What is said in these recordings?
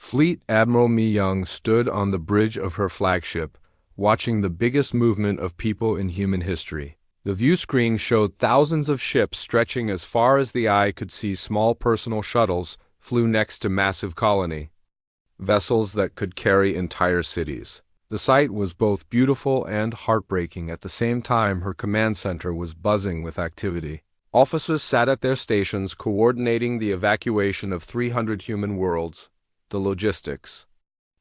Fleet Admiral Mi Young stood on the bridge of her flagship, watching the biggest movement of people in human history. The view screen showed thousands of ships stretching as far as the eye could see. Small personal shuttles flew next to massive colony vessels that could carry entire cities. The sight was both beautiful and heartbreaking. At the same time, her command center was buzzing with activity. Officers sat at their stations coordinating the evacuation of 300 human worlds. The logistics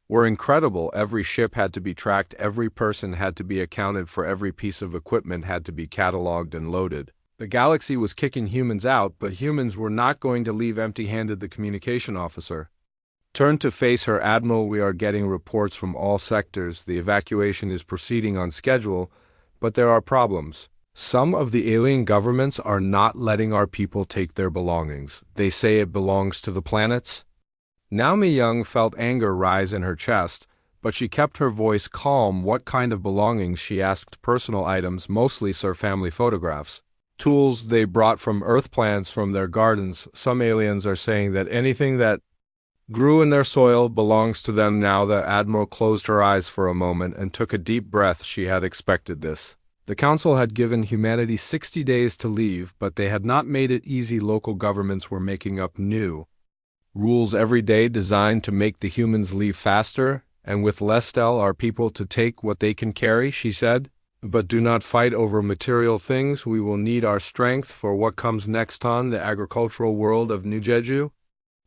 were incredible. Every ship had to be tracked, every person had to be accounted for, every piece of equipment had to be cataloged and loaded. The galaxy was kicking humans out, but humans were not going to leave empty-handed. The communication officer turned to face her. Admiral, we are getting reports from all sectors. The evacuation is proceeding on schedule, but there are problems. Some of the alien governments are not letting our people take their belongings. They say it belongs to the planets. Now Mi Young felt anger rise in her chest, but she kept her voice calm. What kind of belongings? She asked. Personal items, mostly Sir family photographs. Tools they brought from Earth, plants from their gardens. Some aliens are saying that anything that grew in their soil belongs to them now. The Admiral closed her eyes for a moment and took a deep breath. She had expected this. The Council had given humanity 60 days to leave, but they had not made it easy. Local governments were making up new rules every day designed to make the humans leave faster and with less. Tell our people to take what they can carry, she said, but do not fight over material things. We will need our strength for what comes next. On the agricultural world of New Jeju,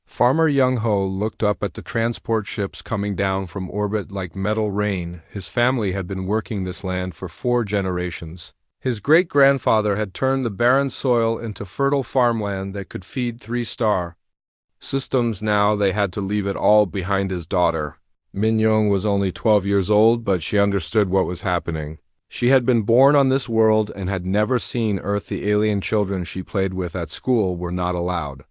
Farmer Young Ho looked up at the transport ships coming down from orbit like metal rain. His family had been working this land for 4 generations. His great-grandfather had turned the barren soil into fertile farmland that could feed 3-star systems. Now they had to leave it all behind. His daughter, Min Young, was only 12 years old, but she understood what was happening. She had been born on this world and had never seen Earth. The alien children she played with at school were not allowed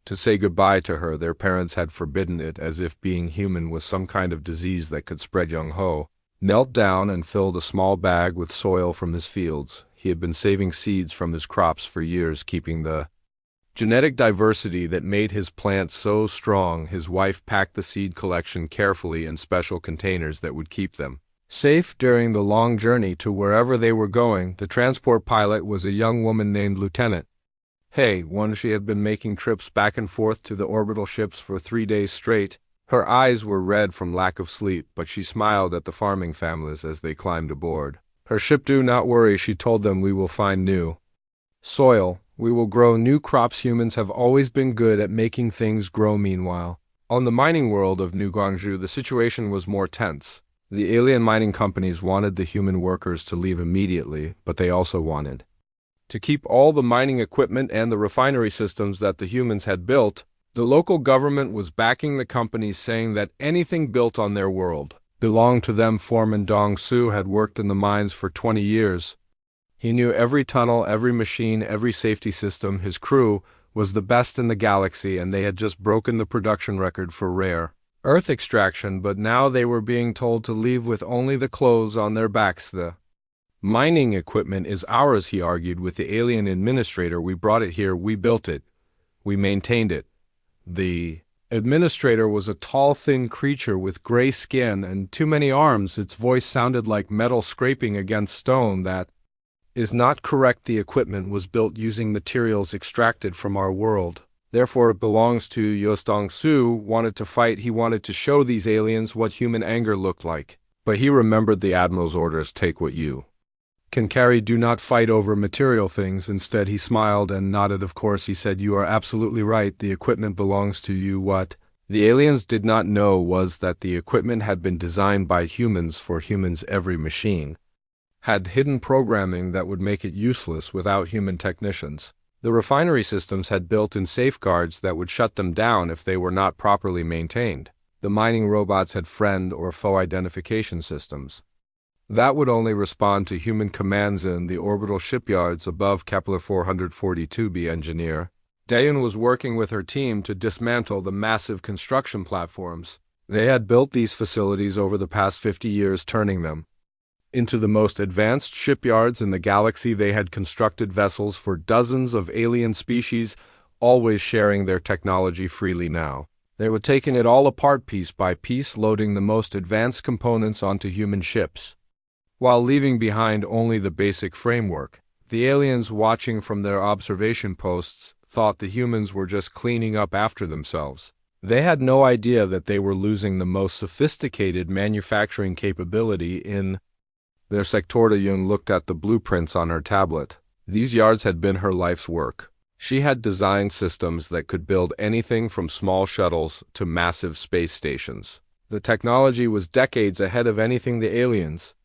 to say goodbye to her. Their parents had forbidden it, as if being human was some kind of disease that could spread. Young Ho knelt down and filled a small bag with soil from his fields. He had been saving seeds from his crops for years, keeping the genetic diversity that made his plants so strong. His wife packed the seed collection carefully in special containers that would keep them safe during the long journey to wherever they were going. The transport pilot was a young woman named Lieutenant Hey. She had been making trips back and forth to the orbital ships for 3 days straight. Her eyes were red from lack of sleep, but she smiled at the farming families as they climbed aboard her ship. Do not worry, she told them. We will find new soil. We will grow new crops. Humans have always been good at making things grow. Meanwhile, on the mining world of New Gwangju, the situation was more tense. The alien mining companies wanted the human workers to leave immediately, but they also wanted to keep all the mining equipment and the refinery systems that the humans had built. The local government was backing the companies, saying that anything built on their world belonged to them. Foreman Dong Su had worked in the mines for 20 years. He knew every tunnel, every machine, every safety system. His crew was the best in the galaxy, and they had just broken the production record for rare Earth extraction, but now they were being told to leave with only the clothes on their backs. The mining equipment is ours, he argued with the alien administrator. We brought it here, we built it, we maintained it. The administrator was a tall, thin creature with gray skin and too many arms. Its voice sounded like metal scraping against stone. That is not correct. The equipment was built using materials extracted from our world. Therefore, it belongs to Yostong Su. Wanted to fight. He wanted to show these aliens what human anger looked like. But he remembered the Admiral's orders. Take what you can carry. Do not fight over material things. Instead, he smiled and nodded. Of course, he said, you are absolutely right. The equipment belongs to you. What the aliens did not know was that the equipment had been designed by humans for humans. Every machine had hidden programming that would make it useless without human technicians. The refinery systems had built-in safeguards that would shut them down if they were not properly maintained. The mining robots had friend or foe identification systems that would only respond to human commands. In the orbital shipyards above Kepler 442b, engineer Dayun was working with her team to dismantle the massive construction platforms. They had built these facilities over the past 50 years, turning them into the most advanced shipyards in the galaxy. They had constructed vessels for dozens of alien species, always sharing their technology freely. Now They were taking it all apart piece by piece, loading the most advanced components onto human ships, while leaving behind only the basic framework. The aliens, watching from their observation posts, thought the humans were just cleaning up after themselves. They had no idea that they were losing the most sophisticated manufacturing capability in their sector. Yun looked at the blueprints on her tablet. These yards had been her life's work. She had designed systems that could build anything from small shuttles to massive space stations. The technology was decades ahead of anything the aliens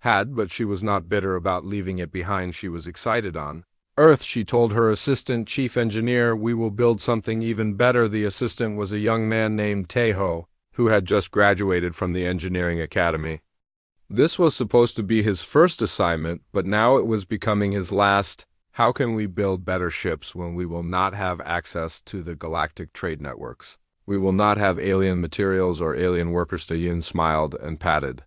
had, but she was not bitter about leaving it behind. She was excited on Earth. She told her assistant chief engineer, "We will build something even better." The assistant was a young man named Taeho, who had just graduated from the engineering academy. This was supposed to be his first assignment, but now it was becoming his last. How can we build better ships when we will not have access to the galactic trade networks? We will not have alien materials or alien workers. Yun smiled and patted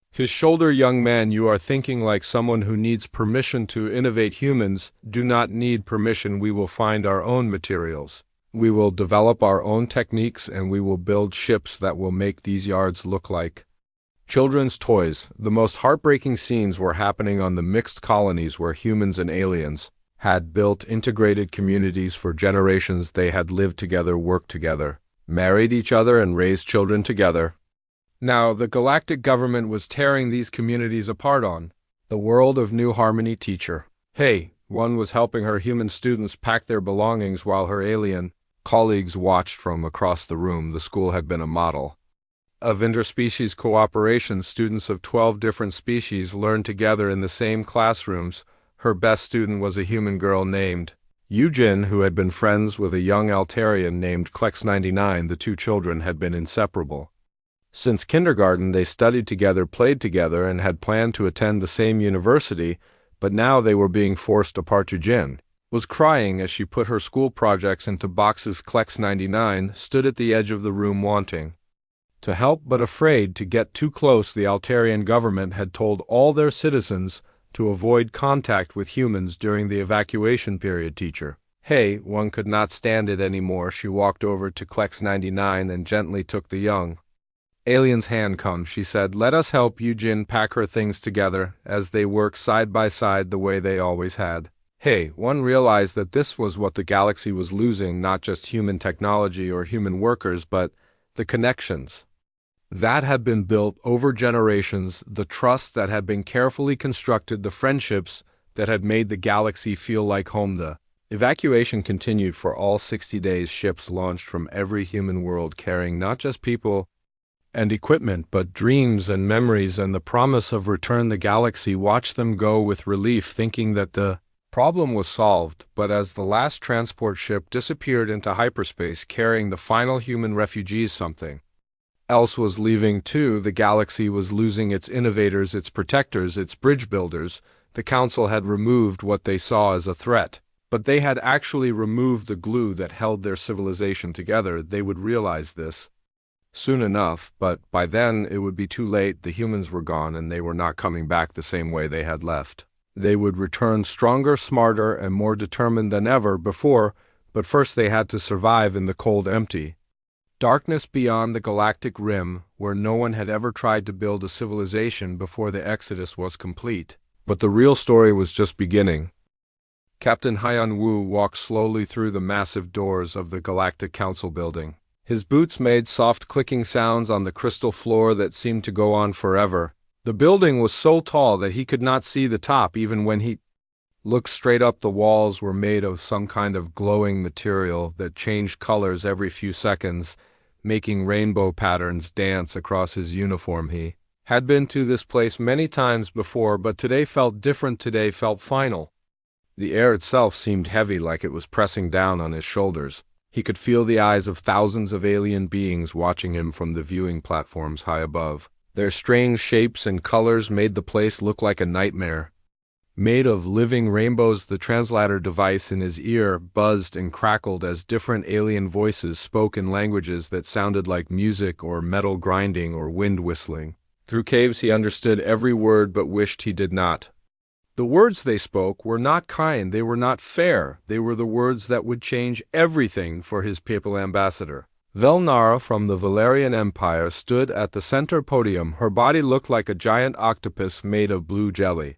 his shoulder. "Young man, you are thinking like someone who needs permission to innovate. Humans do not need permission. We will find our own materials. We will develop our own techniques, and we will build ships that will make these yards look like children's toys." The most heartbreaking scenes were happening on the mixed colonies where humans and aliens had built integrated communities for generations. They had lived together, worked together, married each other, and raised children together. Now, the galactic government was tearing these communities apart on the World of New Harmony teacher. Hey, one was helping her human students pack their belongings while her alien colleagues watched from across the room. The school had been a model of interspecies cooperation. Students of 12 different species learned together in the same classrooms. Her best student was a human girl named Eugene, who had been friends with a young Altarian named Klex99. The two children had been inseparable since kindergarten. They studied together, played together, and had planned to attend the same university, but now they were being forced apart. Eugene was crying as she put her school projects into boxes. Klex99 stood at the edge of the room, wanting to help but afraid to get too close. The Altarian government had told all their citizens to avoid contact with humans during the evacuation period. Teacher, hey, one could not stand it anymore. She walked over to Klex99 and gently took the young alien's hand. "Come," she said, "let us help Eugene pack her things together." As they worked side by side the way they always had, hey, one realized that this was what the galaxy was losing, not just human technology or human workers, but the connections that had been built over generations, the trust that had been carefully constructed, the friendships that had made the galaxy feel like home. The evacuation continued for all 60 days. Ships launched from every human world, carrying not just people and equipment, but dreams and memories and the promise of return. The galaxy watched them go with relief, thinking that the problem was solved. But as the last transport ship disappeared into hyperspace, carrying the final human refugees, something else was leaving too. The galaxy was losing its innovators, its protectors, its bridge builders. The Council had removed what they saw as a threat, but they had actually removed the glue that held their civilization together. They would realize this soon enough, but by then it would be too late. The humans were gone, and they were not coming back the same way they had left. They would return stronger, smarter, and more determined than ever before, but first they had to survive in the cold, empty darkness beyond the galactic rim, where no one had ever tried to build a civilization before the Exodus was complete. But the real story was just beginning. Captain Haiyan Wu walked slowly through the massive doors of the Galactic Council building. His boots made soft clicking sounds on the crystal floor that seemed to go on forever. The building was so tall that he could not see the top even when he looked straight up. The walls were made of some kind of glowing material that changed colors every few seconds, making rainbow patterns dance across his uniform. He had been to this place many times before, but today felt different. Today felt final. The air itself seemed heavy, like it was pressing down on his shoulders. He could feel the eyes of thousands of alien beings watching him from the viewing platforms high above. Their strange shapes and colors made the place look like a nightmare made of living rainbows. The translator device in his ear buzzed and crackled as different alien voices spoke in languages that sounded like music or metal grinding or wind whistling. Through caves he understood every word but wished he did not. The words they spoke were not kind, they were not fair, they were the words that would change everything for his papal ambassador. Velnara from the Valerian Empire stood at the center podium. Her body looked like a giant octopus made of blue jelly.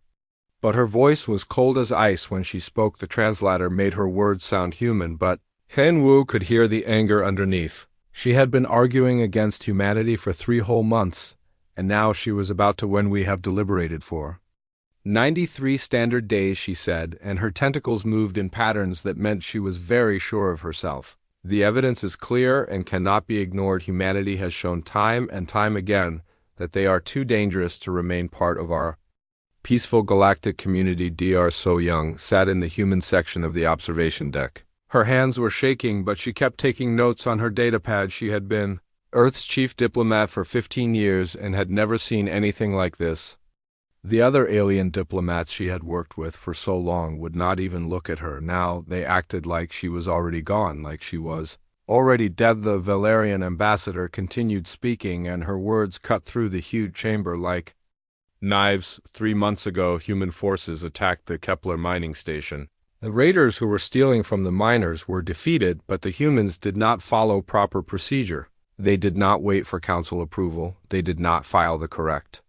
But her voice was cold as ice when she spoke. The translator made her words sound human, but Hen Wu could hear the anger underneath. She had been arguing against humanity for 3 whole months, and now she was about to win. We have deliberated for 93 standard days, she said, and her tentacles moved in patterns that meant she was very sure of herself. The evidence is clear and cannot be ignored. Humanity has shown time and time again that they are too dangerous to remain part of our peaceful galactic community. Dr. So Young sat in the human section of the observation deck. Her hands were shaking, but she kept taking notes on her datapad. She had been Earth's chief diplomat for 15 years and had never seen anything like this. The other alien diplomats she had worked with for so long would not even look at her. Now they acted like she was already gone, like she was already dead. The Valerian ambassador continued speaking, and her words cut through the huge chamber like knives. 3 months ago, human forces attacked the Kepler mining station. The raiders who were stealing from the miners were defeated, but the humans did not follow proper procedure. They did not wait for council approval. They did not file the correct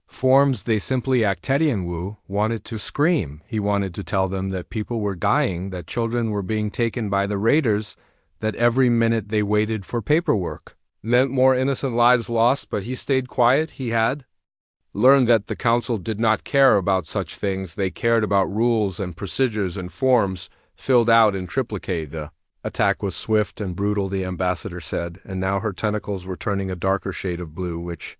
forms. They simply acted. Wu wanted to scream. He wanted to tell them that people were dying, that children were being taken by the raiders, that every minute they waited for paperwork meant more innocent lives lost, but he stayed quiet. He had learned that the council did not care about such things. They cared about rules and procedures and forms filled out in triplicate. The attack was swift and brutal, the ambassador said, and now her tentacles were turning a darker shade of blue, which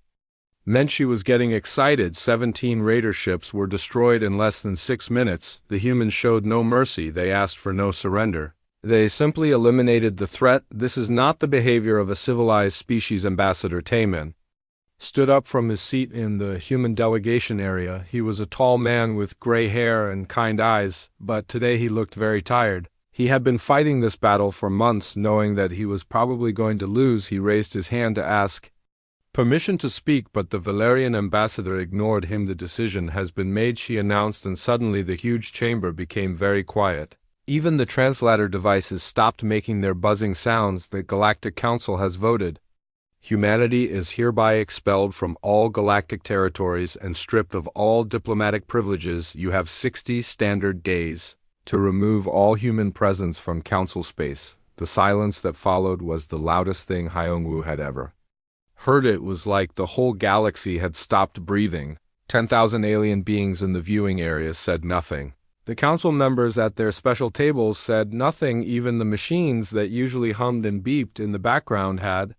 meant she was getting excited. 17 raider ships were destroyed in less than 6 minutes. The humans showed no mercy. They asked for no surrender. They simply eliminated the threat. This is not the behavior of a civilized species. Ambassador Taemin stood up from his seat in the human delegation area. He was a tall man with gray hair and kind eyes, but today he looked very tired. He had been fighting this battle for months, knowing that he was probably going to lose. He raised his hand to ask permission to speak, but the Valerian ambassador ignored him. The decision has been made, she announced, and suddenly the huge chamber became very quiet. Even the translator devices stopped making their buzzing sounds. The Galactic Council has voted. Humanity is hereby expelled from all galactic territories and stripped of all diplomatic privileges. You have 60 standard days to remove all human presence from council space. The silence that followed was the loudest thing Hyung-woo had ever heard. It was like the whole galaxy had stopped breathing. 10,000 alien beings in the viewing areas said nothing. The council members at their special tables said nothing. Even the machines that usually hummed and beeped in the background had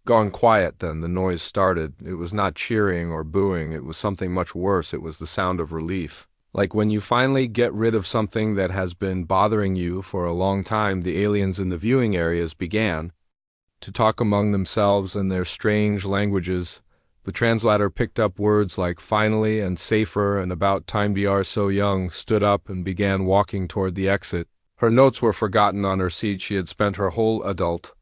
gone quiet. Then the noise started. It was not cheering or booing. It was something much worse. It was the sound of relief. Like when you finally get rid of something that has been bothering you for a long time. The aliens in the viewing areas began to talk among themselves in their strange languages. The translator picked up words like finally and safer and about time. Dr. So Young stood up and began walking toward the exit. Her notes were forgotten on her seat. She had spent her whole adult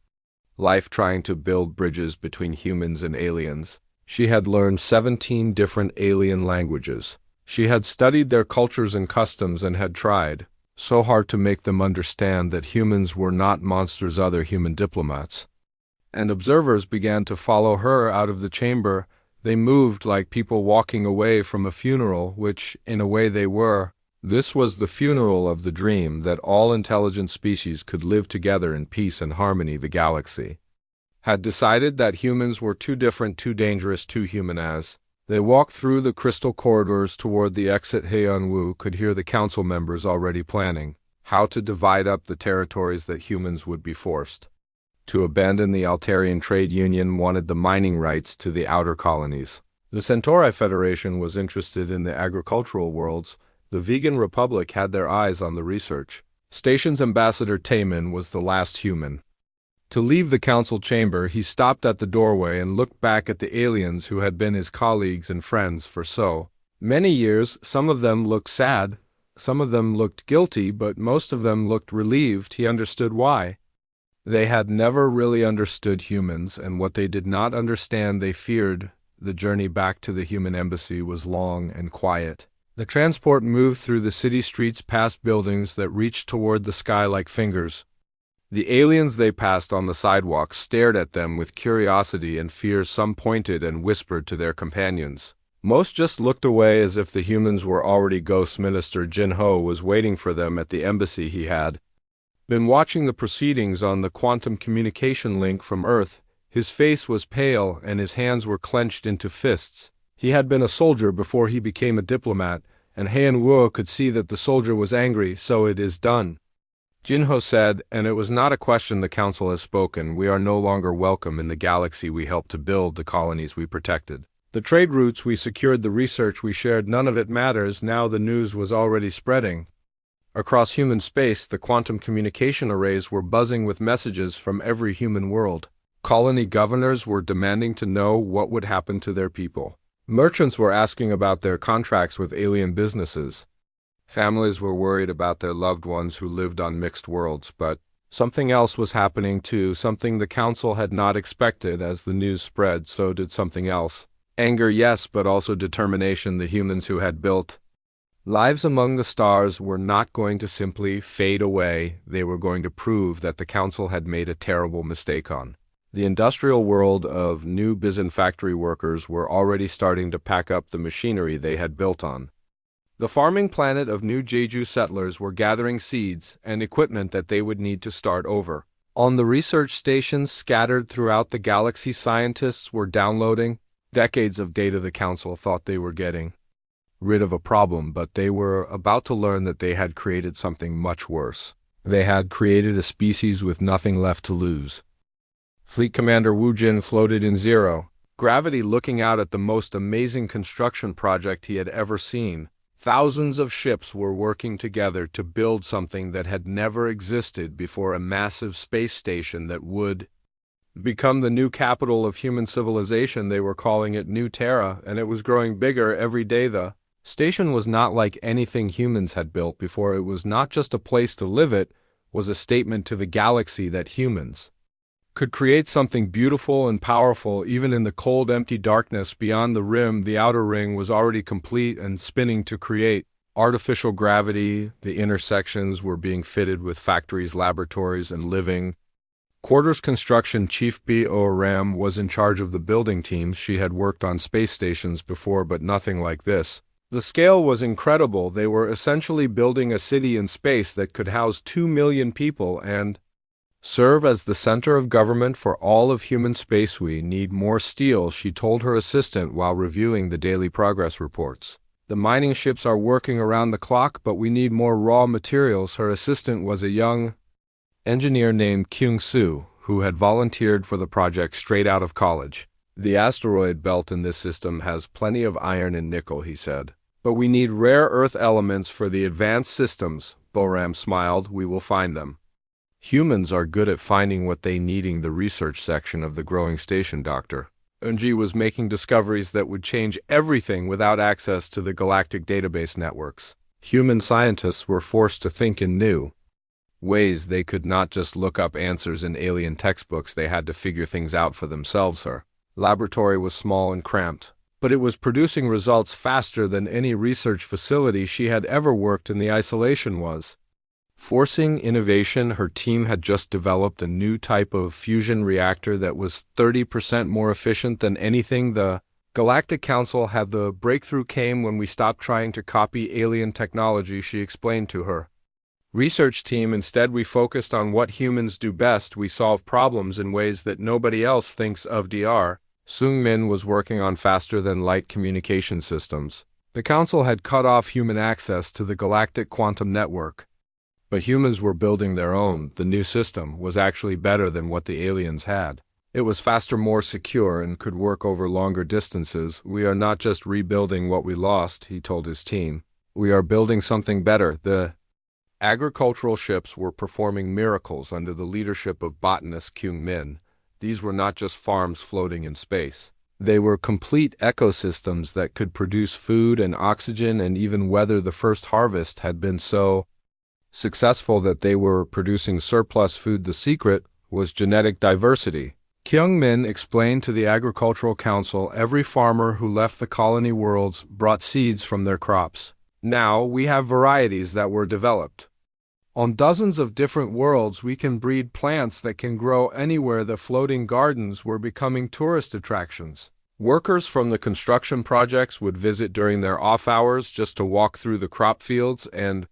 life trying to build bridges between humans and aliens. She had learned 17 different alien languages. She had studied their cultures and customs and had tried so hard to make them understand that humans were not monsters. Other human diplomats and observers began to follow her out of the chamber. They moved like people walking away from a funeral, which, in a way, they were. This was the funeral of the dream that all intelligent species could live together in peace and harmony. The galaxy had decided that humans were too different, too dangerous, too human. As they walked through the crystal corridors toward the exit, Hyun-woo could hear the council members already planning how to divide up the territories that humans would be forced to abandon. The Altarian Trade Union wanted the mining rights to the outer colonies. The Centauri Federation was interested in the agricultural worlds. The Vegan Republic had their eyes on the research stations. Ambassador Taemin was the last human to leave the council chamber. He stopped at the doorway and looked back at the aliens who had been his colleagues and friends for so many years. Some of them looked sad, some of them looked guilty, but most of them looked relieved. He understood why. They had never really understood humans, and what they did not understand they feared. The journey back to the human embassy was long and quiet. The transport moved through the city streets past buildings that reached toward the sky like fingers. The aliens they passed on the sidewalk stared at them with curiosity and fear. Some pointed and whispered to their companions. Most just looked away as if the humans were already ghosts. Minister Jin-ho was waiting for them at the embassy. He had been watching the proceedings on the quantum communication link from Earth. His face was pale and his hands were clenched into fists. He had been a soldier before he became a diplomat, and Heian Wuo could see that the soldier was angry. So it is done, Jin-ho said, and it was not a question. The council has spoken. We are no longer welcome in the galaxy we helped to build, the colonies we protected, the trade routes we secured, the research we shared. None of it matters now. The news was already spreading. Across human space, the quantum communication arrays were buzzing with messages from every human world. Colony governors were demanding to know what would happen to their people. Merchants were asking about their contracts with alien businesses. Families were worried about their loved ones who lived on mixed worlds, but something else was happening too, something the council had not expected. As the news spread, so did something else. Anger, yes, but also determination. The humans who had built lives among the stars were not going to simply fade away. They were going to prove that the council had made a terrible mistake on. The industrial world of New Bizen factory workers were already starting to pack up the machinery they had built on. The farming planet of New Jeju settlers were gathering seeds and equipment that they would need to start over. On the research stations scattered throughout the galaxy, scientists were downloading decades of data. The council thought they were getting rid of a problem, but they were about to learn that they had created something much worse. They had created a species with nothing left to lose. Fleet Commander Wu Jin floated in zero gravity, looking out at the most amazing construction project he had ever seen. Thousands of ships were working together to build something that had never existed before, a massive space station that would become the new capital of human civilization. They were calling it New Terra, and it was growing bigger every day. The station was not like anything humans had built before. It was not just a place to live, it was a statement to the galaxy that humans could create something beautiful and powerful even in the cold, empty darkness beyond the rim. The outer ring was already complete and spinning to create artificial gravity. The intersections were being fitted with factories, laboratories, and living quarters. Construction Chief B.O. Ram was in charge of the building teams. She had worked on space stations before, but nothing like this. The scale was incredible. They were essentially building a city in space that could house 2 million people and serve as the center of government for all of human space. We need more steel, she told her assistant while reviewing the daily progress reports. The mining ships are working around the clock, but we need more raw materials. Her assistant was a young engineer named Kyung Soo, who had volunteered for the project straight out of college. The asteroid belt in this system has plenty of iron and nickel, he said. But we need rare earth elements for the advanced systems. Boram smiled. We will find them. Humans are good at finding what they needing. The research section of the growing station, Dr. Eunji was making discoveries that would change everything without access to the galactic database networks. Human scientists were forced to think in new ways. They could not just look up answers in alien textbooks. They had to figure things out for themselves. Her laboratory was small and cramped, but it was producing results faster than any research facility she had ever worked in. The isolation was forcing innovation. Her team had just developed a new type of fusion reactor that was 30% more efficient than anything the Galactic Council had. The breakthrough came when we stopped trying to copy alien technology, she explained to her research team. Instead, we focused on what humans do best. We solve problems in ways that nobody else thinks of. Dr. Seung-min was working on faster-than-light communication systems. The Council had cut off human access to the galactic quantum network, but humans were building their own. The new system was actually better than what the aliens had. It was faster, more secure, and could work over longer distances. We are not just rebuilding what we lost, he told his team. We are building something better. The agricultural ships were performing miracles under the leadership of botanist Kyung Min. These were not just farms floating in space. They were complete ecosystems that could produce food and oxygen and even weather. The first harvest had been so successful that they were producing surplus food. The secret was genetic diversity. Kyung Min explained to the Agricultural Council. Every farmer who left the colony worlds brought seeds from their crops. Now we have varieties that were developed On dozens of different worlds, we can breed plants that can grow anywhere. The floating gardens were becoming tourist attractions. Workers from the construction projects would visit during their off hours just to walk through the crop fields and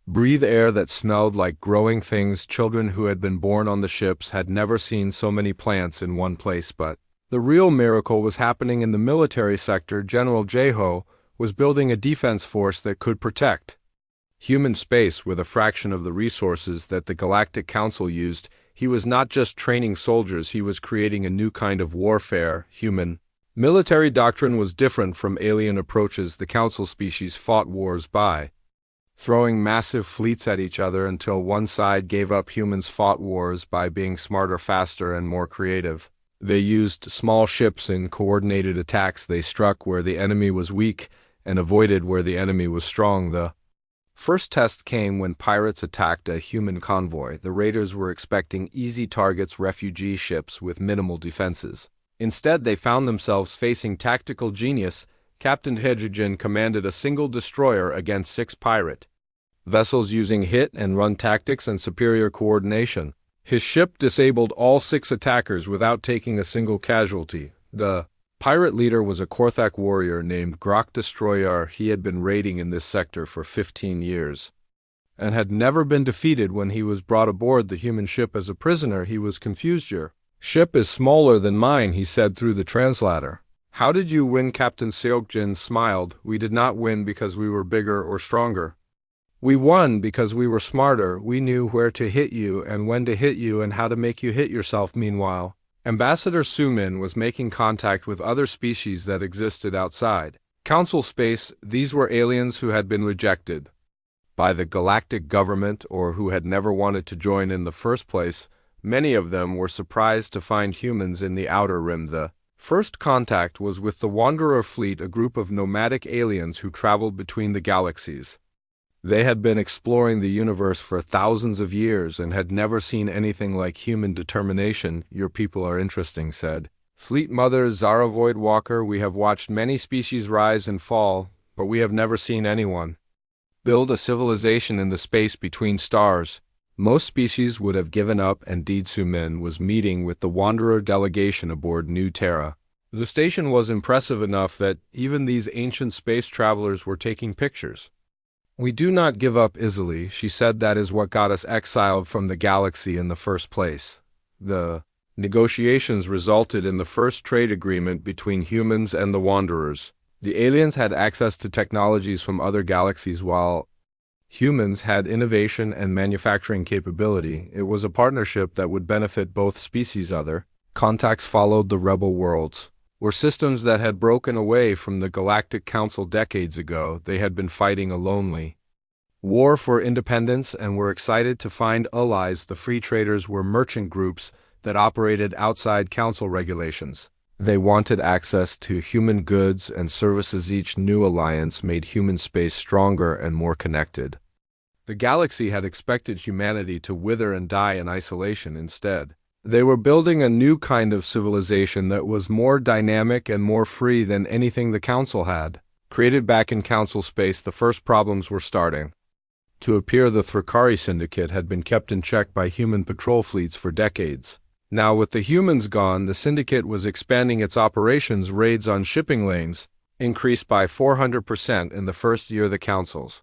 breathe air that smelled like growing things. Children who had been born on the ships had never seen so many plants in one place, but the real miracle was happening in the military sector. General Jeho was building a defense force that could protect human space with a fraction of the resources that the Galactic Council used. He was not just training soldiers, he was creating a new kind of warfare. Human military doctrine was different from alien approaches. The Council species fought wars by throwing massive fleets at each other until one side gave up. Humans fought wars by being smarter, faster, and more creative. They used small ships in coordinated attacks. They struck where the enemy was weak and avoided where the enemy was strong. The first test came when pirates attacked a human convoy. The raiders were expecting easy targets, refugee ships with minimal defenses. Instead, they found themselves facing tactical genius. Captain Hydrogen commanded a single destroyer against 6 pirate vessels using hit-and-run tactics and superior coordination. His ship disabled all 6 attackers without taking a single casualty. The pirate leader was a Korthak warrior named Grok Destroyer. He had been raiding in this sector for 15 years and had never been defeated. When he was brought aboard the human ship as a prisoner, he was confused. "Your ship is smaller than mine," he said through the translator. "How did you win?" Captain Seokjin smiled. "We did not win because we were bigger or stronger. We won because we were smarter. We knew where to hit you and when to hit you and how to make you hit yourself." Meanwhile, Ambassador Sumin was making contact with other species that existed outside Council space. These were aliens who had been rejected by the galactic government or who had never wanted to join in the first place. Many of them were surprised to find humans in the Outer Rim. The first contact was with the Wanderer fleet, a group of nomadic aliens who traveled between the galaxies. They had been exploring the universe for thousands of years and had never seen anything like human determination. "Your people are interesting," said Fleet Mother Zara Voidwalker. "We have watched many species rise and fall, but we have never seen anyone build a civilization in the space between stars." Most species would have given up, and Deedsumin was meeting with the Wanderer delegation aboard New Terra. The station was impressive enough that even these ancient space travelers were taking pictures. "We do not give up easily," she said. "That is what got us exiled from the galaxy in the first place." The negotiations resulted in the first trade agreement between humans and the Wanderers. The aliens had access to technologies from other galaxies while humans had innovation and manufacturing capability. It was a partnership that would benefit both species. Other contacts followed. The rebel worlds were systems that had broken away from the Galactic Council decades ago. They had been fighting a lonely war for independence and were excited to find allies. The free traders were merchant groups that operated outside Council regulations. They wanted access to human goods and services. Each new alliance made human space stronger and more connected. The galaxy had expected humanity to wither and die in isolation. Instead, they were building a new kind of civilization that was more dynamic and more free than anything the Council had created. Back in Council space, the first problems were starting to appear. The Thrakari Syndicate had been kept in check by human patrol fleets for decades. Now, with the humans gone, the Syndicate was expanding its operations. Raids on shipping lanes increased by 400% in the first year. The Council's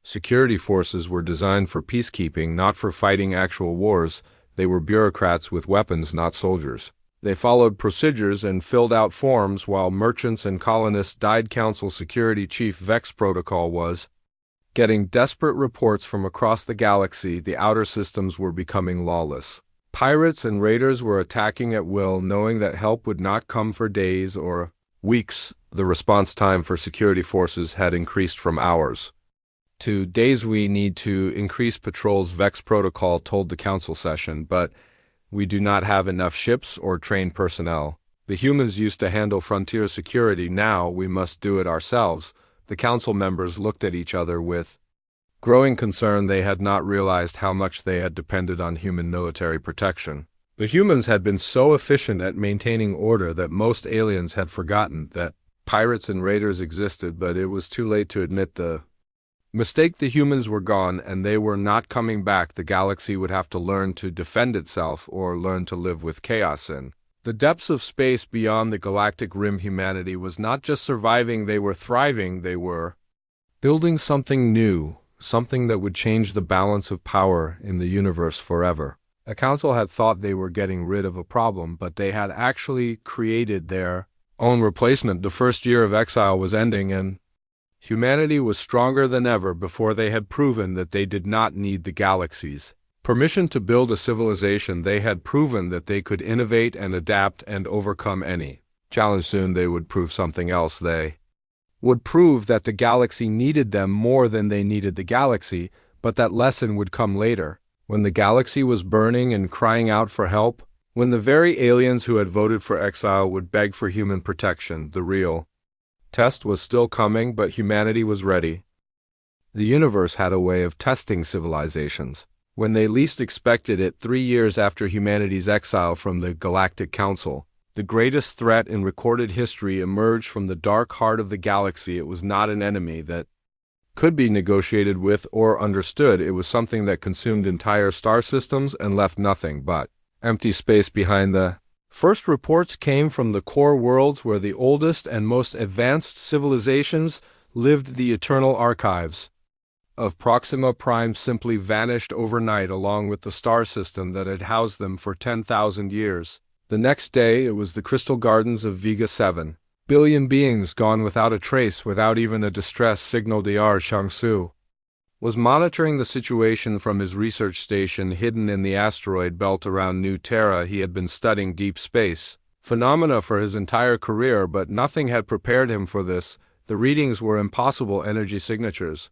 security forces were designed for peacekeeping, not for fighting actual wars. They were bureaucrats with weapons, not soldiers. They followed procedures and filled out forms while merchants and colonists died. Council Security Chief Vex Protocol was getting desperate reports from across the galaxy. The outer systems were becoming lawless. Pirates and raiders were attacking at will, knowing that help would not come for days or weeks. The response time for security forces had increased from hours to days. "We need to increase patrols," Vex Protocol told the Council session, "but we do not have enough ships or trained personnel. The humans used to handle frontier security. Now we must do it ourselves." The Council members looked at each other with growing concern. They had not realized how much they had depended on human military protection. The humans had been so efficient at maintaining order that most aliens had forgotten that pirates and raiders existed, but it was too late to admit the Mistake the humans were gone and they were not coming back. The galaxy would have to learn to defend itself or learn to live with chaos in. The depths of space beyond the galactic rim. Humanity was not just surviving, they were thriving. They were building something new, something that would change the balance of power in the universe forever. A council had thought they were getting rid of a problem, but they had actually created their own replacement. The first year of exile was ending and humanity was stronger than ever. Before they had proven that they did not need the galaxy's permission to build a civilization. They had proven that they could innovate and adapt and overcome any challenge. Soon they would prove something else. They would prove that the galaxy needed them more than they needed the galaxy, but that lesson would come later, when the galaxy was burning and crying out for help, when the very aliens who had voted for exile would beg for human protection. The real test was still coming, but humanity was ready. The universe had a way of testing civilizations. When they least expected it, 3 years after humanity's exile from the Galactic Council, the greatest threat in recorded history emerged from the dark heart of the galaxy. It was not an enemy that could be negotiated with or understood. It was something that consumed entire star systems and left nothing but empty space behind. The first reports came from the core worlds where the oldest and most advanced civilizations lived. The eternal archives of Proxima Prime simply vanished overnight along with the star system that had housed them for 10,000 years. The next day, it was the crystal gardens of Vega 7 billion beings gone without a trace, without even a distress signal. Dr. Shang-Su was monitoring the situation from his research station hidden in the asteroid belt around New Terra. He had been studying deep space phenomena for his entire career, but nothing had prepared him for this. The readings were impossible energy signatures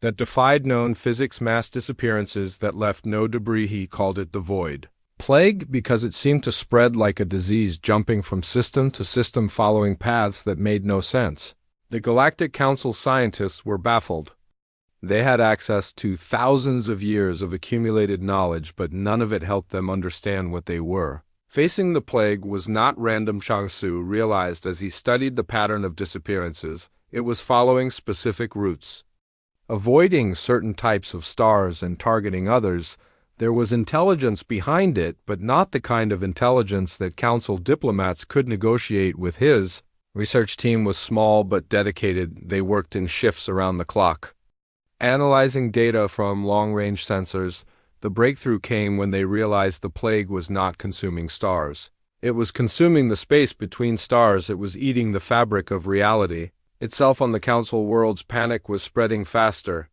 that defied known physics, mass disappearances that left no debris. He called it the void plague because it seemed to spread like a disease, jumping from system to system, following paths that made no sense. The Galactic Council scientists were baffled. They had access to thousands of years of accumulated knowledge, but none of it helped them understand what they were. Facing the plague was not random. Shang-Su realized as he studied the pattern of disappearances, it was following specific routes. Avoiding certain types of stars and targeting others, there was intelligence behind it, but not the kind of intelligence that council diplomats could negotiate with. His research team was small but dedicated. They worked in shifts around the clock, analyzing data from long-range sensors. The breakthrough came when they realized the plague was not consuming stars. It was consuming the space between stars. It was eating the fabric of reality itself. On the council worlds, panic was spreading faster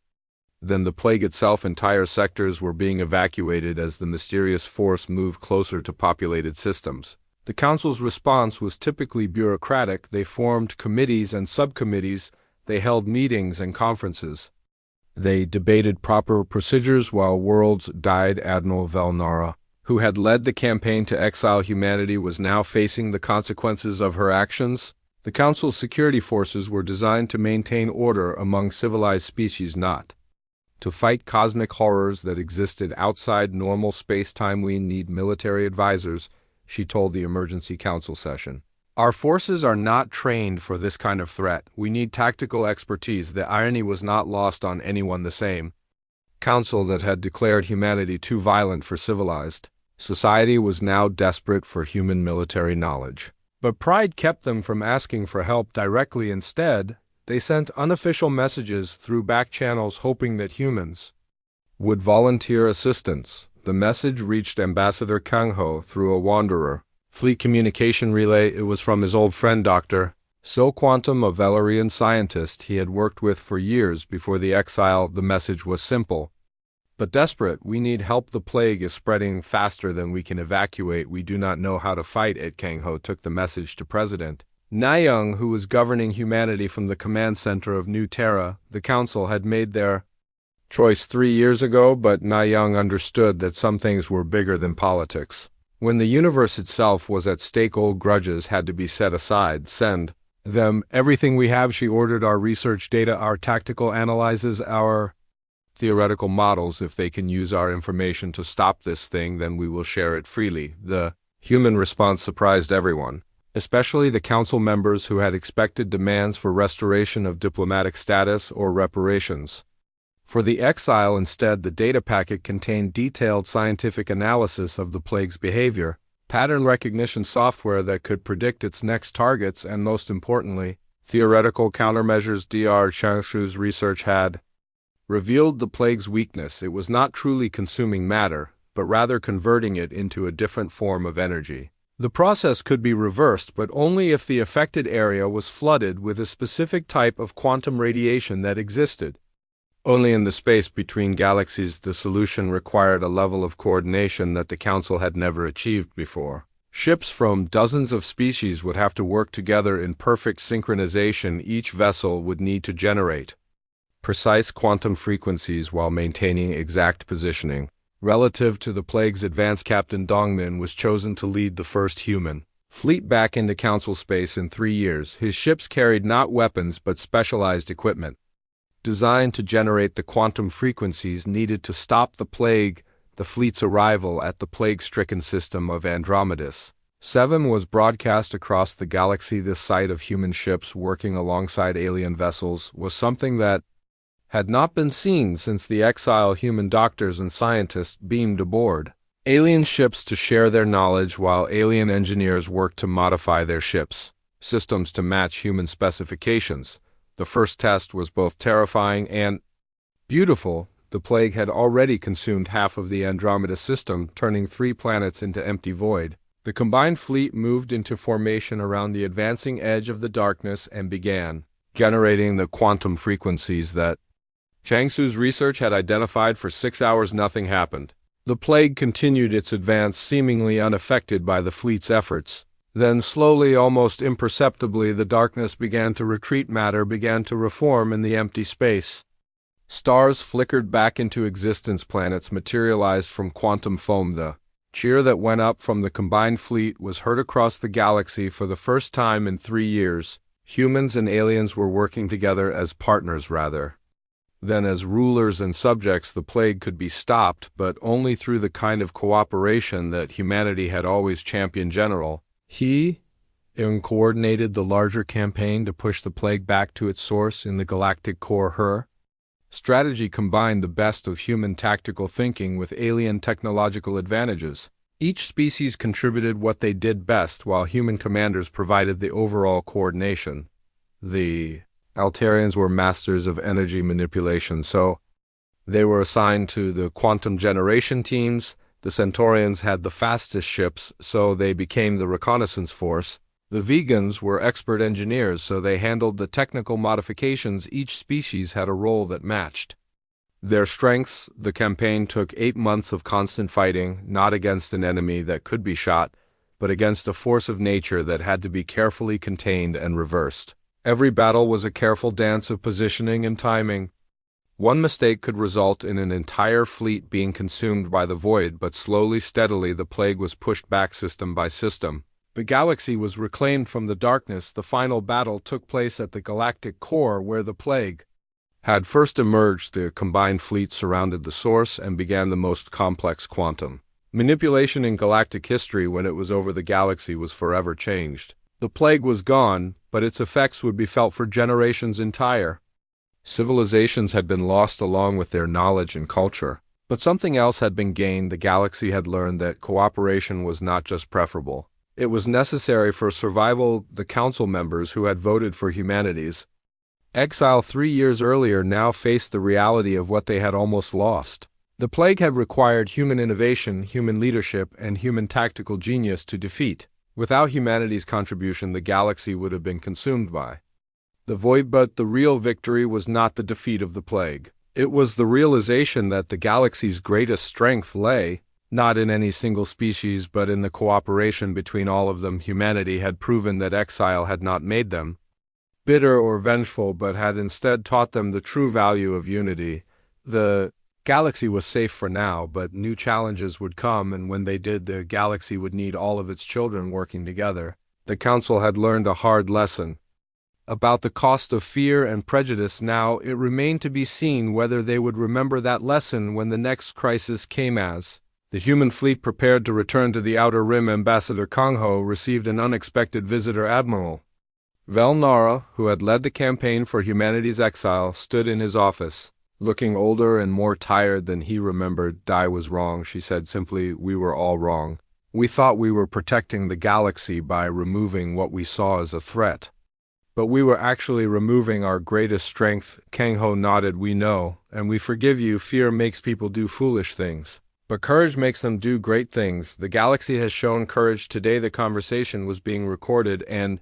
than the plague itself. Entire sectors were being evacuated as the mysterious force moved closer to populated systems. The council's response was typically bureaucratic. They formed committees and subcommittees. They held meetings and conferences. They debated proper procedures while worlds died. Admiral Velnara, who had led the campaign to exile humanity, was now facing the consequences of her actions. The council's security forces were designed to maintain order among civilized species, not to fight cosmic horrors that existed outside normal space-time. We need military advisors, she told the emergency council session. Our forces are not trained for this kind of threat. We need tactical expertise. The irony was not lost on anyone. The same council that had declared humanity too violent for civilized society was now desperate for human military knowledge. But pride kept them from asking for help directly. Instead, they sent unofficial messages through back channels hoping that humans would volunteer assistance. The message reached Ambassador Kang Ho through a Wanderer Fleet communication relay. It was from his old friend Dr. So Quantum, a Valerian scientist he had worked with for years before the exile. The message was simple but desperate. We need help. The plague is spreading faster than we can evacuate. We do not know how to fight it. Kang Ho took the message to President Nayoung, who was governing humanity from the command center of New Terra. The council had made their choice 3 years ago, but Nayoung understood that some things were bigger than politics. When the universe itself was at stake, old grudges had to be set aside. Send them everything we have, she ordered. Our research data, our tactical analyses, our theoretical models. If they can use our information to stop this thing, then we will share it freely. The human response surprised everyone, especially the council members who had expected demands for restoration of diplomatic status or reparations. For the exile, instead, the data packet contained detailed scientific analysis of the plague's behavior, pattern recognition software that could predict its next targets, and most importantly, theoretical countermeasures. Dr. Changshu's research had revealed the plague's weakness. It was not truly consuming matter, but rather converting it into a different form of energy. The process could be reversed, but only if the affected area was flooded with a specific type of quantum radiation that existed only in the space between galaxies. The solution required a level of coordination that the Council had never achieved before. Ships from dozens of species would have to work together in perfect synchronization. Each vessel would need to generate precise quantum frequencies while maintaining exact positioning. Relative to the plague's advance, Captain Dongmin was chosen to lead the first human fleet back into Council space in 3 years. His ships carried not weapons but specialized equipment designed to generate the quantum frequencies needed to stop the plague. The fleet's arrival at the plague-stricken system of Andromedis 7 was broadcast across the galaxy. This sight of human ships working alongside alien vessels was something that had not been seen since the exile. Human doctors and scientists beamed aboard alien ships to share their knowledge, while alien engineers worked to modify their ships' systems to match human specifications. The first test was both terrifying and beautiful. The plague had already consumed half of the Andromeda system, turning 3 planets into empty void. The combined fleet moved into formation around the advancing edge of the darkness and began generating the quantum frequencies that Changshu's research had identified. For 6 hours, nothing happened. The plague continued its advance, seemingly unaffected by the fleet's efforts. Then, slowly, almost imperceptibly, the darkness began to retreat. Matter began to reform in the empty space. Stars flickered back into existence. Planets materialized from quantum foam. The cheer that went up from the combined fleet was heard across the galaxy. For the first time in 3 years, humans and aliens were working together as partners rather than as rulers and subjects. The plague could be stopped, but only through the kind of cooperation that humanity had always championed. General He coordinated the larger campaign to push the plague back to its source in the galactic core. Her strategy combined the best of human tactical thinking with alien technological advantages. Each species contributed what they did best, while human commanders provided the overall coordination. The Altarians were masters of energy manipulation, so they were assigned to the quantum generation teams. The Centaurians had the fastest ships, so they became the reconnaissance force. The vegans were expert engineers, so they handled the technical modifications. Each species had a role that matched their strengths. The campaign took 8 months of constant fighting, not against an enemy that could be shot, but against a force of nature that had to be carefully contained and reversed. Every battle was a careful dance of positioning and timing. One mistake could result in an entire fleet being consumed by the void, but slowly, steadily, the plague was pushed back system by system. The galaxy was reclaimed from the darkness. The final battle took place at the galactic core, where the plague had first emerged. The combined fleet surrounded the source and began the most complex quantum manipulation in galactic history. When it was over, the galaxy was forever changed. The plague was gone, but its effects would be felt for generations. Entire civilizations had been lost along with their knowledge and culture. But something else had been gained. The galaxy had learned that cooperation was not just preferable. It was necessary for survival. The council members who had voted for humanity's exile 3 years earlier now faced the reality of what they had almost lost. The plague had required human innovation, human leadership, and human tactical genius to defeat. Without humanity's contribution, the galaxy would have been consumed by the void. But the real victory was not the defeat of the plague. It was the realization that the galaxy's greatest strength lay not in any single species, but in the cooperation between all of them. Humanity had proven that exile had not made them bitter or vengeful, but had instead taught them the true value of unity. The galaxy was safe for now, but new challenges would come, and when they did, the galaxy would need all of its children working together. The Council had learned a hard lesson about the cost of fear and prejudice. Now it remained to be seen whether they would remember that lesson when the next crisis came. As the human fleet prepared to return to the Outer Rim, Ambassador Kang Ho received an unexpected visitor. Admiral Vel Nara, who had led the campaign for humanity's exile, stood in his office. Looking older and more tired than he remembered, Dai was wrong. She said simply, "We were all wrong. We thought we were protecting the galaxy by removing what we saw as a threat. But we were actually removing our greatest strength." Kang Ho nodded. "We know, and we forgive you. Fear makes people do foolish things, but courage makes them do great things. The galaxy has shown courage today." The conversation was being recorded and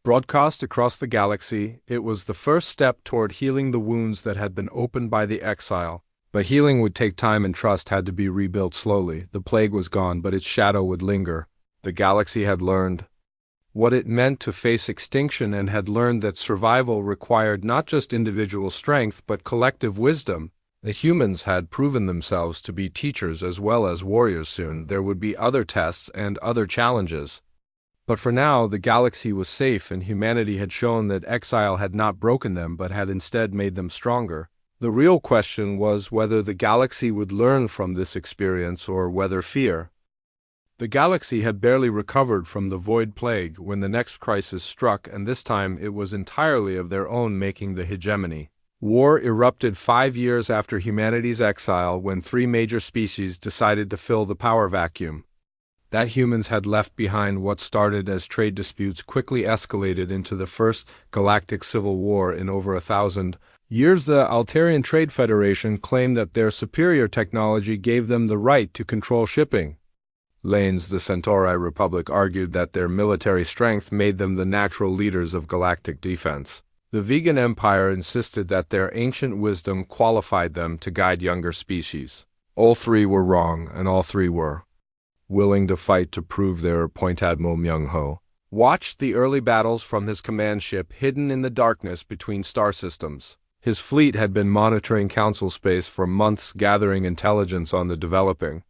broadcast across the galaxy. It was the first step toward healing the wounds that had been opened by the exile. But healing would take time and trust had to be rebuilt slowly. The plague was gone, but its shadow would linger. The galaxy had learned what it meant to face extinction and had learned that survival required not just individual strength but collective wisdom. The humans had proven themselves to be teachers as well as warriors. Soon there would be other tests and other challenges. But for now, the galaxy was safe, and humanity had shown that exile had not broken them but had instead made them stronger. The real question was whether the galaxy would learn from this experience or whether fear. The galaxy had barely recovered from the Void Plague when the next crisis struck, and this time it was entirely of their own making. The hegemony. War erupted 5 years after humanity's exile when 3 major species decided to fill the power vacuum that humans had left behind. What started as trade disputes quickly escalated into the first galactic civil war in over 1,000 years. The Altarian Trade Federation claimed that their superior technology gave them the right to control shipping lanes. The Centauri Republic argued that their military strength made them the natural leaders of galactic defense. The Vegan Empire insisted that their ancient wisdom qualified them to guide younger species. All 3 were wrong, and all 3 were willing to fight to prove their point. Admiral Myung-ho watched the early battles from his command ship hidden in the darkness between star systems. His fleet had been monitoring Council space for months, gathering intelligence on the developing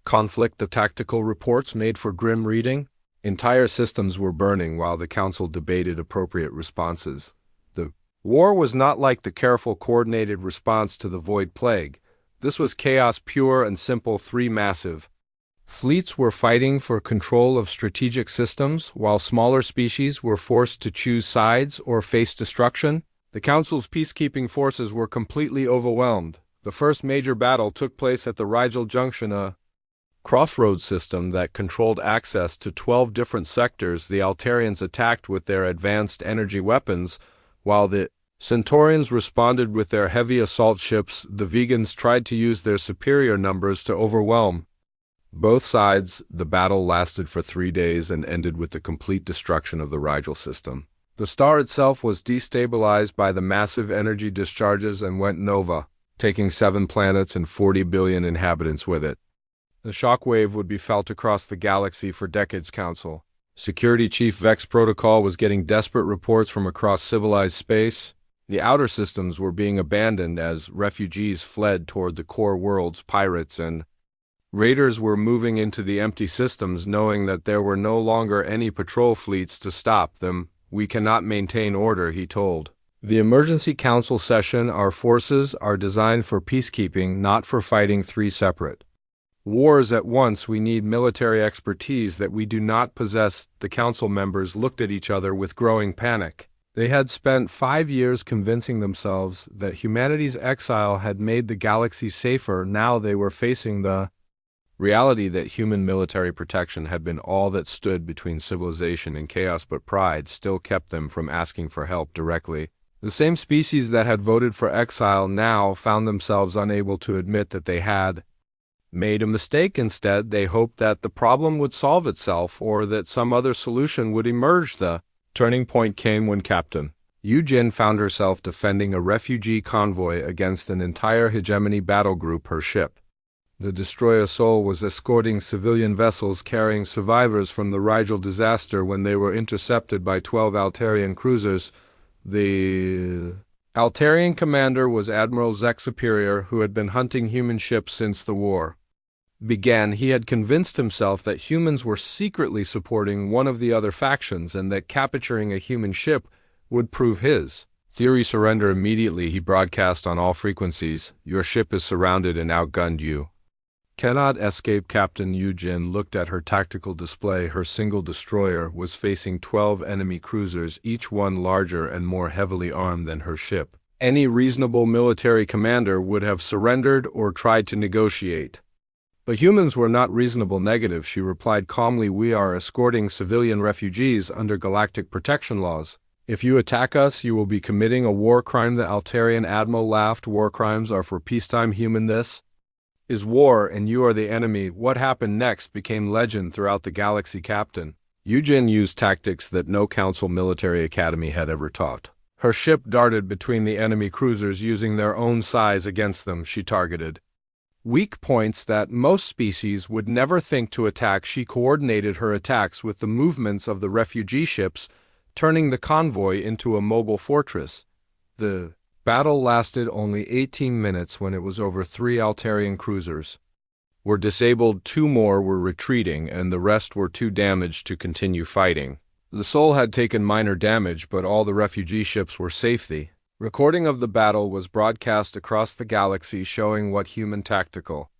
conflict. The tactical reports made for grim reading. Entire systems were burning while the Council debated appropriate responses. The war was not like the careful, coordinated response to the Void Plague. This was chaos pure and simple. 3 massive fleets were fighting for control of strategic systems, while smaller species were forced to choose sides or face destruction. The Council's peacekeeping forces were completely overwhelmed. The first major battle took place at the Rigel Junction, a crossroads system that controlled access to 12 different sectors. The Altarians attacked with their advanced energy weapons, while the Centaurians responded with their heavy assault ships. The Vegans tried to use their superior numbers to overwhelm both sides. The battle lasted for 3 days and ended with the complete destruction of the Rigel system. The star itself was destabilized by the massive energy discharges and went nova, taking 7 planets and 40 billion inhabitants with it. The shockwave would be felt across the galaxy for decades. Council Security Chief Vex Protocol was getting desperate reports from across civilized space. The outer systems were being abandoned as refugees fled toward the core worlds. Pirates and raiders were moving into the empty systems, knowing that there were no longer any patrol fleets to stop them. "We cannot maintain order," he told the Emergency Council session. "Our forces are designed for peacekeeping, not for fighting 3 separate wars at once. We need military expertise that we do not possess." The Council members looked at each other with growing panic. They had spent 5 years convincing themselves that humanity's exile had made the galaxy safer. Now they were facing the reality that human military protection had been all that stood between civilization and chaos, but pride still kept them from asking for help directly. The same species that had voted for exile now found themselves unable to admit that they had made a mistake. Instead, they hoped that the problem would solve itself or that some other solution would emerge. The turning point came when Captain Yu-Jin found herself defending a refugee convoy against an entire hegemony battle group. Her ship, the destroyer Sol, was escorting civilian vessels carrying survivors from the Rigel disaster when they were intercepted by 12 Altarian cruisers. The Altarian commander was Admiral Zek Superior, who had been hunting human ships since the war began. He had convinced himself that humans were secretly supporting one of the other factions and that capturing a human ship would prove his theory. "Surrender immediately," he broadcast on all frequencies. "Your ship is surrounded and outgunned. You cannot escape." Captain Yu-Jin looked at her tactical display. Her single destroyer was facing 12 enemy cruisers, each one larger and more heavily armed than her ship. Any reasonable military commander would have surrendered or tried to negotiate. But humans were not reasonable. Negative, she replied calmly. We are escorting civilian refugees under galactic protection laws. If you attack us, you will be committing a war crime. The Altarian admiral laughed. War crimes are for peacetime. Human, this is war, and you are the enemy. What happened next became legend throughout the galaxy. Captain Yujin used tactics that no Council military academy had ever taught. Her ship darted between the enemy cruisers using their own size against them. She targeted weak points that most species would never think to attack. She coordinated her attacks with the movements of the refugee ships, turning the convoy into a mobile fortress. The battle lasted only 18 minutes when it was over. 3 Altarian cruisers were disabled, 2 more were retreating, and the rest were too damaged to continue fighting. The Sol had taken minor damage, but all the refugee ships were safety. Recording of the battle was broadcast across the galaxy, showing what human tactical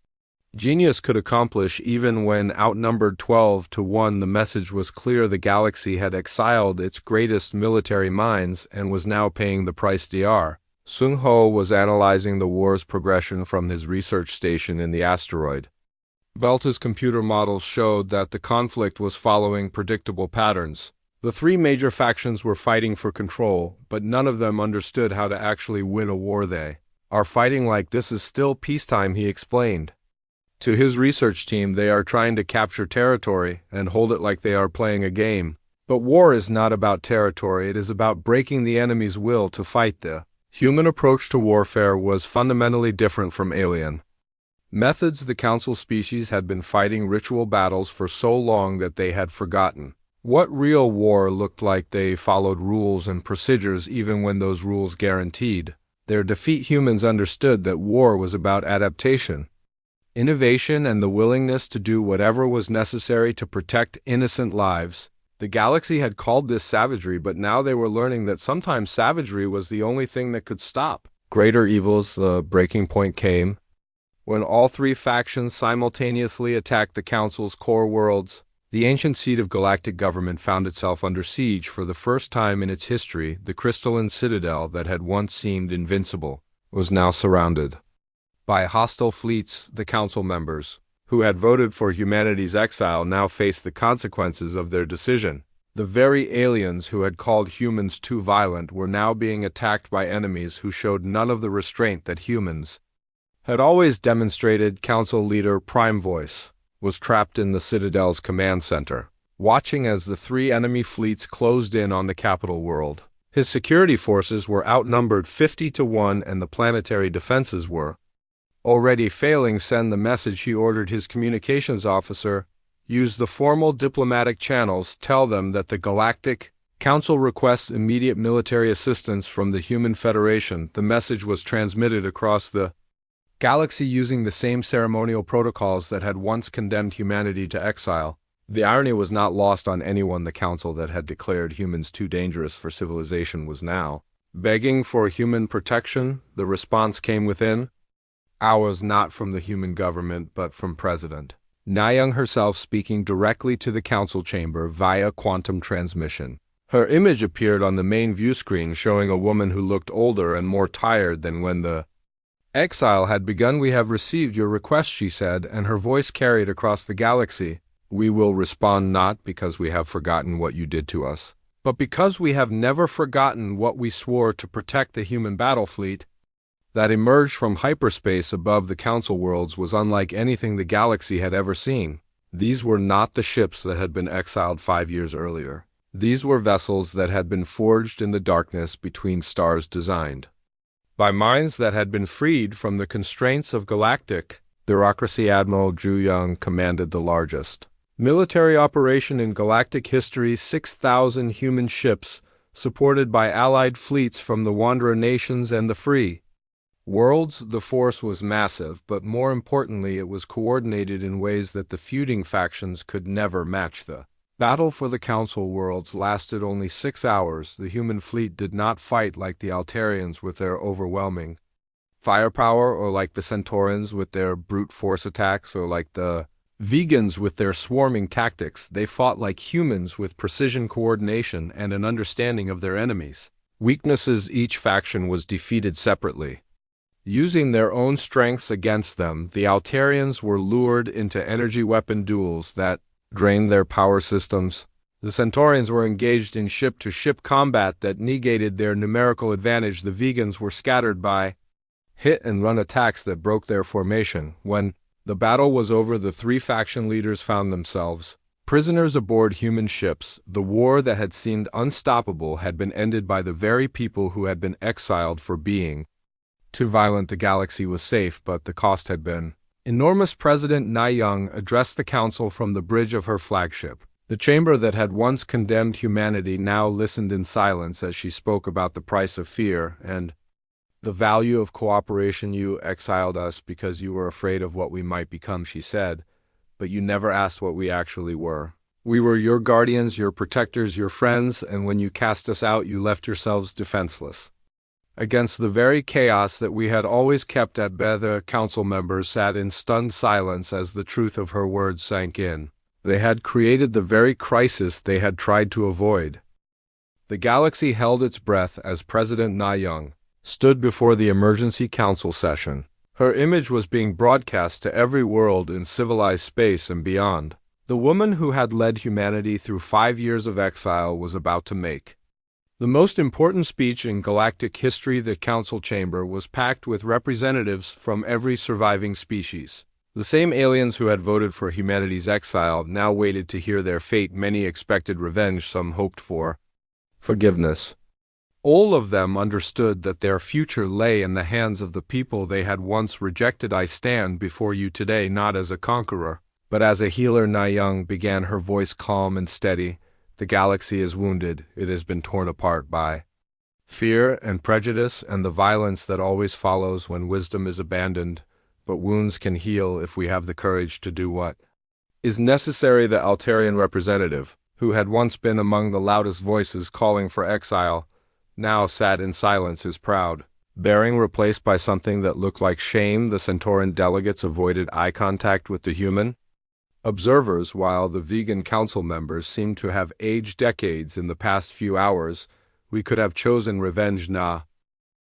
genius could accomplish even when outnumbered 12-1. The message was clear: the galaxy had exiled its greatest military minds and was now paying the price. Dr. Sung Ho was analyzing the war's progression from his research station in the asteroid belt. His computer models showed that the conflict was following predictable patterns. The 3 major factions were fighting for control, but none of them understood how to actually win a war. They are fighting like this is still peacetime, he explained. To his research team, they are trying to capture territory and hold it like they are playing a game. But war is not about territory, it is about breaking the enemy's will to fight. The human approach to warfare was fundamentally different from alien methods. The Council species had been fighting ritual battles for so long that they had forgotten what real war looked like. They followed rules and procedures even when those rules guaranteed their defeat. Humans understood that war was about adaptation, innovation, and the willingness to do whatever was necessary to protect innocent lives. The galaxy had called this savagery, but now they were learning that sometimes savagery was the only thing that could stop greater evils. The breaking point came when all 3 factions simultaneously attacked the Council's core worlds. The ancient seat of galactic government found itself under siege for the first time in its history. The crystalline citadel that had once seemed invincible was now surrounded by hostile fleets. The Council members, who had voted for humanity's exile, now faced the consequences of their decision. The very aliens who had called humans too violent were now being attacked by enemies who showed none of the restraint that humans had always demonstrated. Council leader Prime Voice was trapped in the Citadel's command center, watching as the 3 enemy fleets closed in on the capital world. His security forces were outnumbered 50-1, and the planetary defenses were already failing. Send the message, he ordered his communications officer. Use the formal diplomatic channels. Tell them that the Galactic Council requests immediate military assistance from the Human Federation. The message was transmitted across the galaxy using the same ceremonial protocols that had once condemned humanity to exile. The irony was not lost on anyone. The Council that had declared humans too dangerous for civilization was now begging for human protection. The response came within hours, not from the human government, but from President Nayang herself, speaking directly to the Council chamber via quantum transmission. Her image appeared on the main view screen, showing a woman who looked older and more tired than when the exile had begun. We have received your request, she said, and her voice carried across the galaxy. We will respond not because we have forgotten what you did to us, but because we have never forgotten what we swore to protect. The human battle fleet that emerged from hyperspace above the Council worlds was unlike anything the galaxy had ever seen. These were not the ships that had been exiled 5 years earlier. These were vessels that had been forged in the darkness between stars, designed by minds that had been freed from the constraints of galactic bureaucracy. Admiral Zhu Yang commanded the largest military operation in galactic history. 6,000 human ships, supported by allied fleets from the Wanderer nations and the free worlds. The force was massive, but more importantly, it was coordinated in ways that the feuding factions could never match. The battle for the Council worlds lasted only 6 hours. The human fleet did not fight like the Altarians with their overwhelming firepower, or like the Centaurans with their brute force attacks, or like the vegans with their swarming tactics. They fought like humans with precision, coordination, and an understanding of their enemies. weaknesses. Each faction was defeated separately. Using their own strengths against them, the Altarians were lured into energy weapon duels that drained their power systems. The Centaurians were engaged in ship-to-ship combat that negated their numerical advantage. The vegans were scattered by hit-and-run attacks that broke their formation. When the battle was over, the three faction leaders found themselves prisoners aboard human ships. The war that had seemed unstoppable had been ended by the very people who had been exiled for being too violent. The galaxy was safe, but the cost had been enormous. President Na Young addressed the council from the bridge of her flagship. The chamber that had once condemned humanity now listened in silence as she spoke about the price of fear and the value of cooperation. You exiled us because you were afraid of what we might become, she said, but you never asked what we actually were. We were your guardians, your protectors, your friends, and when you cast us out, you left yourselves defenseless against the very chaos that we had always kept at bay. The council members sat in stunned silence as the truth of her words sank in. They had created the very crisis they had tried to avoid. The galaxy held its breath as President Na Young stood before the emergency council session. Her image was being broadcast to every world in civilized space and beyond. The woman who had led humanity through 5 years of exile was about to make the most important speech in galactic history. The council chamber was packed with representatives from every surviving species. The same aliens who had voted for humanity's exile now waited to hear their fate. Many expected revenge, some hoped for forgiveness. All of them understood that their future lay in the hands of the people they had once rejected. I stand before you today not as a conqueror, but as a healer. Na Young began, her voice calm and steady. The galaxy is wounded. It has been torn apart by fear and prejudice and the violence that always follows when wisdom is abandoned. But wounds can heal if we have the courage to do what is necessary. The Altarian representative, who had once been among the loudest voices calling for exile, now sat in silence, his proud bearing replaced by something that looked like shame. The Centaurian delegates avoided eye contact with the human observers, while the vegan council members seemed to have aged decades in the past few hours. We could have chosen revenge, Na